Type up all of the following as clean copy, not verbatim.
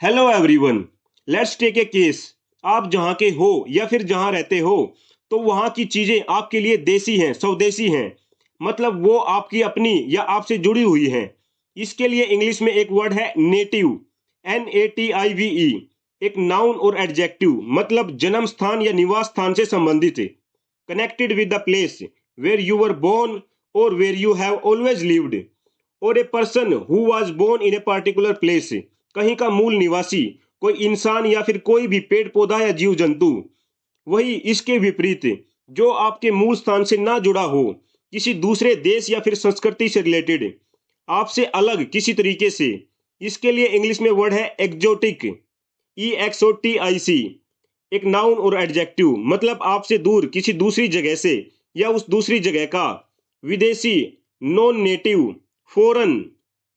Hello everyone, let's take a case. आप जहाँ के हो या फिर जहाँ रहते हो, तो वहाँ की चीजें आपके लिए देसी हैं, स्वदेशी हैं। मतलब वो आपकी अपनी या आपसे जुड़ी हुई हैं। इसके लिए इंग्लिश में एक वर्ड है नेटिव, NATIVE। एक नाउन और एडजेक्टिव, मतलब जन्म स्थान या निवास स्थान से संबंधित, connected with the place where you were born और where you have always lived. और a person who was born in a particular place, कहीं का मूल निवासी, कोई इंसान या फिर कोई भी पेड़ पौधा या जीव जंतु। वही इसके विपरीत, जो आपके मूल स्थान से ना जुड़ा हो, किसी दूसरे देश या फिर संस्कृति से रिलेटेड, आपसे अलग किसी तरीके से। इसके लिए इंग्लिश में वर्ड है एक्जोटिक, EXOTIC। एक नाउन और एडजेक्टिव, मतलब आपसे दूर किसी दूसरी जगह से या उस दूसरी जगह का। विदेशी, non native, foreign,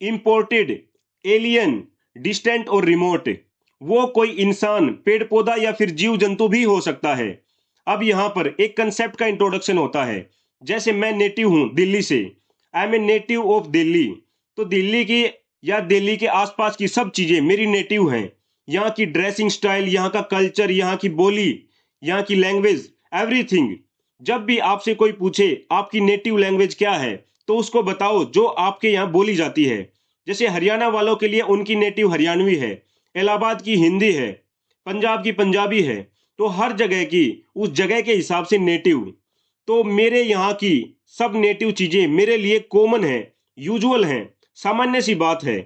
imported, alien, distant और रिमोट। वो कोई इंसान, पेड़ पौधा या फिर जीव जंतु भी हो सकता है। अब यहाँ पर एक कंसेप्ट का इंट्रोडक्शन होता है। जैसे मैं नेटिव हूँ दिल्ली से, I am a native of Delhi. तो दिल्ली की या दिल्ली के आसपास की सब चीजें मेरी नेटिव हैं। यहाँ की ड्रेसिंग स्टाइल, यहाँ का कल्चर, यहाँ की बोली, यहाँ की लैंग्वेज, एवरीथिंग। जब भी आपसे कोई पूछे आपकी नेटिव लैंग्वेज क्या है, तो उसको बताओ जो आपके यहाँ बोली जाती है। जैसे हरियाणा वालों के लिए उनकी नेटिव हरियाणवी है, इलाहाबाद की हिंदी है, पंजाब की पंजाबी है। तो हर जगह की उस जगह के हिसाब से नेटिव। तो मेरे यहाँ की सब नेटिव चीजें मेरे लिए कॉमन है, यूजुअल हैं, सामान्य सी बात है।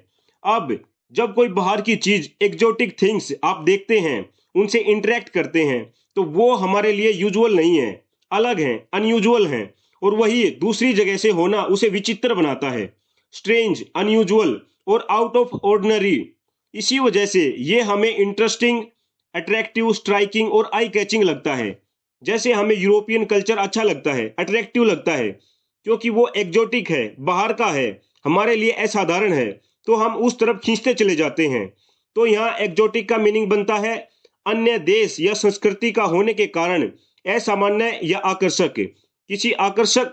अब जब कोई बाहर की चीज, एक्जोटिक थिंग्स आप देखते हैं, उनसे इंटरेक्ट करते हैं, तो वो हमारे लिए यूजुअल नहीं है, अलग है, अनयूजुअल है। और वही दूसरी जगह से होना उसे विचित्र बनाता है, स्ट्रेंज, अनयूजुअल और आउट ऑफ ऑर्डिनरी। इसी वजह से ये हमें इंटरेस्टिंग, अट्रैक्टिव, स्ट्राइकिंग और आई कैचिंग लगता है। जैसे हमें यूरोपियन कल्चर अच्छा लगता है, अट्रैक्टिव लगता है, क्योंकि वो एक्जोटिक है, बाहर का है, हमारे लिए असाधारण है, तो हम उस तरफ खींचते चले जाते हैं। तो यहाँ एक्जोटिक का मीनिंग बनता है अन्य देश या संस्कृति का होने के कारण असामान्य या आकर्षक। किसी आकर्षक,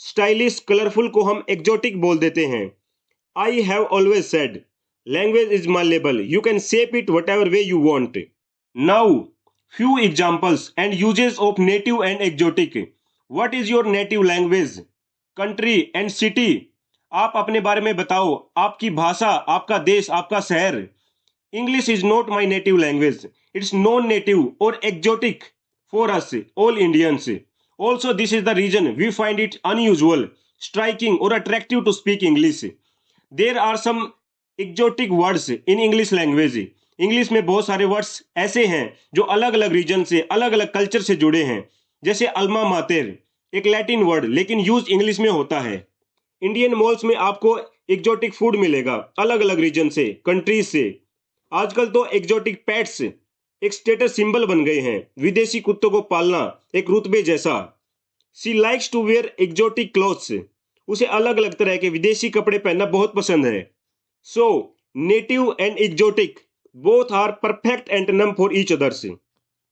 स्टाइलिश, कलरफुल को हम एक्जोटिक बोल देते हैं। I have always said language is malleable, you can shape it whatever way you want. Now few examples and uses of native and exotic. What is your native language, country and city? आप अपने बारे में बताओ, आपकी भाषा, आपका देश, आपका शहर। English is not my native language, it's non native or exotic for us all Indians. Also this is the reason we find it unusual, striking or attractive to speak English. There are some exotic words in English language. English में बहुत सारे words ऐसे हैं जो अलग अलग reason से, अलग अलग कल्चर से जुड़े हैं। जैसे अल्मा मातेर, एक लैटिन वर्ड लेकिन यूज इंग्लिश में होता है। इंडियन मॉल्स में आपको एक्जोटिक फूड मिलेगा अलग अलग रीजन से, कंट्रीज से। आजकल तो एक्जोटिक पेट्स एक स्टेटस सिंबल बन गए हैं, विदेशी कुत्तों को पालना एक रुतबे जैसा। She likes to wear exotic clothes, उसे अलग अलग तरह के विदेशी कपड़े पहनना बहुत पसंद है। So, native and exotic both are perfect antonym for each others.